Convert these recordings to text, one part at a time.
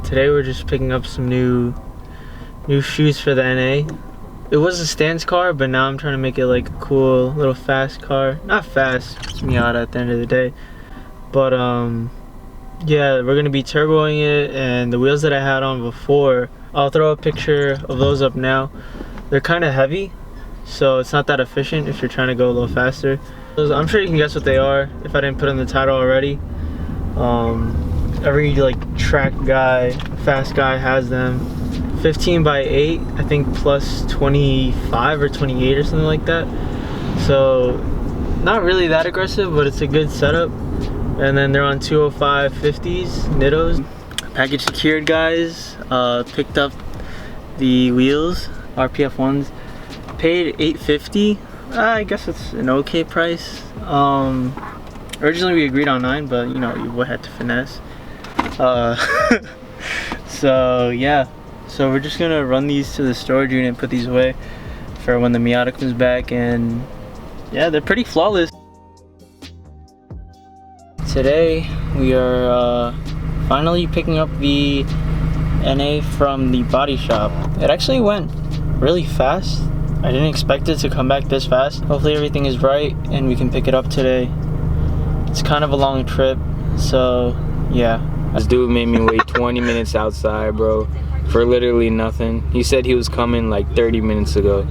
Today we're just picking up some new shoes for the NA. It was a stance car, but now I'm trying to make it like a cool little fast car. Not fast, it's Miata at the end of the day. But yeah, we're gonna be turboing it, and the wheels that I had on before, I'll throw a picture of those up now. They're kind of heavy, so it's not that efficient if you're trying to go a little faster. I'm sure you can guess what they are if I didn't put in the title already. Every like track guy, fast guy has them. 15 by 8, I think, plus 25 or 28 or something like that. So not really that aggressive, but it's a good setup. And then they're on 205 50s Nittos. Package secured, guys. Picked up the wheels, RPF1s. Paid $850. I guess it's an okay price. Originally we agreed on 9, but you know, you would have to finesse. So yeah, so we're just gonna run these to the storage unit and put these away for when the Miata comes back, and yeah, they're pretty flawless. Today we are finally picking up the NA from the body shop. It actually went really fast. I didn't expect it to come back this fast. Hopefully everything is right and we can pick it up today. It's kind of a long trip, so yeah. This dude made me wait 20 minutes outside, bro, for literally nothing. He said he was coming like 30 minutes ago,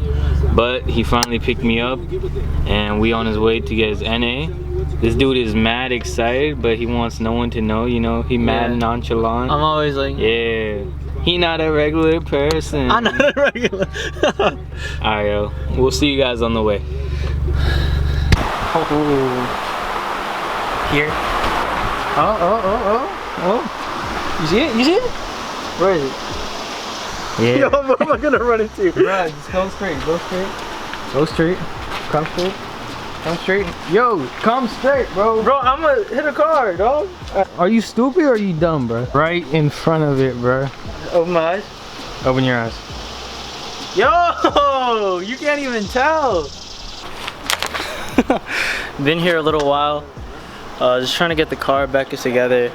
but he finally picked me up and we on his way to get his NA. This dude is mad excited, but he wants no one to know, you know. He mad nonchalant. I'm always like, yeah, he not a regular person. I'm not a regular. Alright, yo, we'll see you guys on the way. Here. Oh, you see it? You see it? Where is it? Yeah. Yo, what am I gonna run into? Bro, just go straight, go straight. Go straight. Come straight. Come straight. Yo, come straight, bro. Bro, I'm gonna hit a car, dog. Are you stupid or are you dumb, bro? Right in front of it, bro. Open my eyes. Open your eyes. Yo, you can't even tell. Been here a little while. Just trying to get the car back together.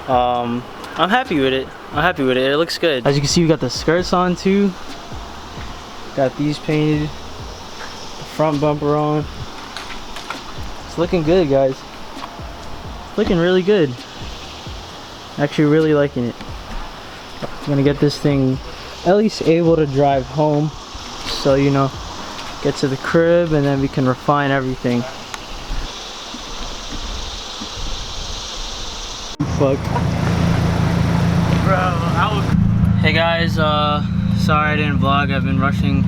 I'm happy with it. I'm happy with it. It looks good. As you can see, we got the skirts on too. Got these painted. The front bumper on. It's looking good, guys. Looking really good. Actually really liking it. I'm gonna get this thing at least able to drive home. So, you know, get to the crib and then we can refine everything. Fuck. Bro, hey guys, sorry I didn't vlog. I've been rushing.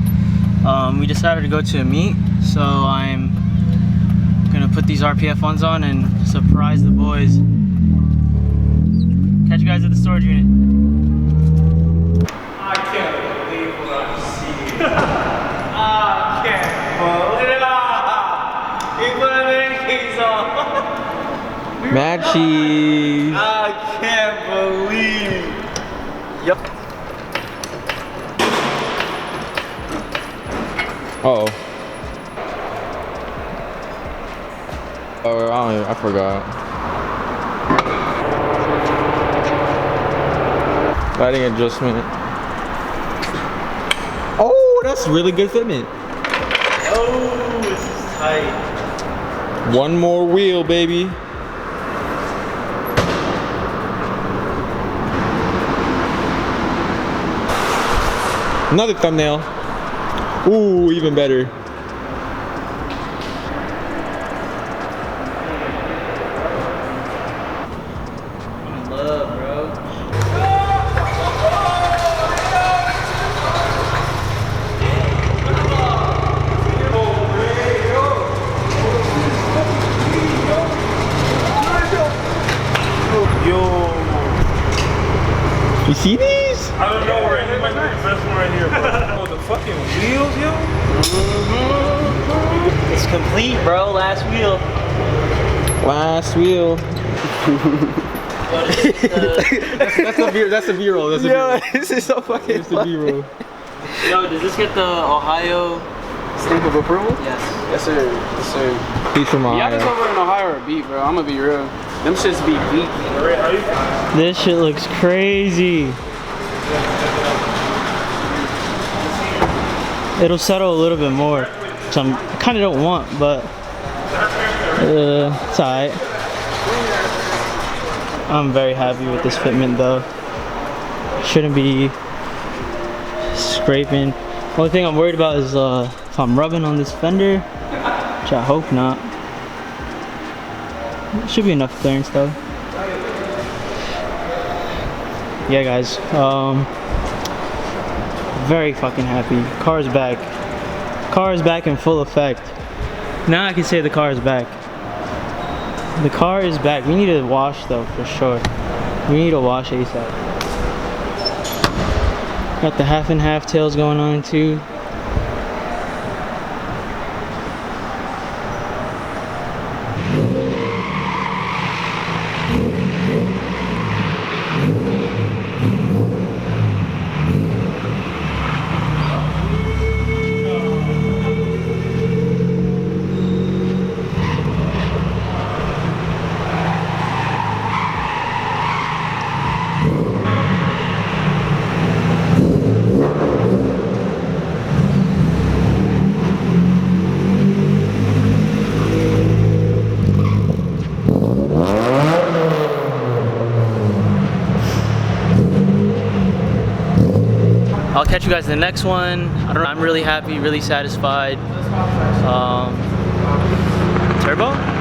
We decided to go to a meet, so I'm gonna put these RPF1s on and surprise the boys. Catch you guys at the storage unit. I can't believe what I'm seeing. I can't believe it. He put an MX on. Mad cheese. I can't believe. Yep. Uh-oh. Oh, I forgot. Lighting adjustment. Oh, that's really good fitment. Oh, this is tight. One more wheel, baby. Another thumbnail. Ooh, even better. I'm in love, bro. Yo. You see these? I don't know where he might be the best one right here, bro. Oh, the fucking wheels, yo. It's complete, bro. Last wheel. Last wheel. That's a B-roll. That's a B-roll. Yo, this is so fucking That's a B-roll. Yo, does this get the Ohio Stamp of approval? Yes. Yes, sir. Yes, sir. He's from Yeah, Ohio. this over in Ohio or beat, bro. I'm gonna be real. Them shits be beat. This shit looks crazy. It'll settle a little bit more, which I kind of don't want, but it's alright. I'm very happy with this fitment though. Shouldn't be scraping. Only thing I'm worried about is if I'm rubbing on this fender, which I hope not. Should be enough clearance though. Yeah guys, very fucking happy. Car's back. Car is back in full effect. Now I can say the car is back. The car is back. We need to wash though, for sure. We need to wash ASAP. Got the half and half tails going on too. I'll catch you guys in the next one. I don't know, I'm really happy, really satisfied. Turbo?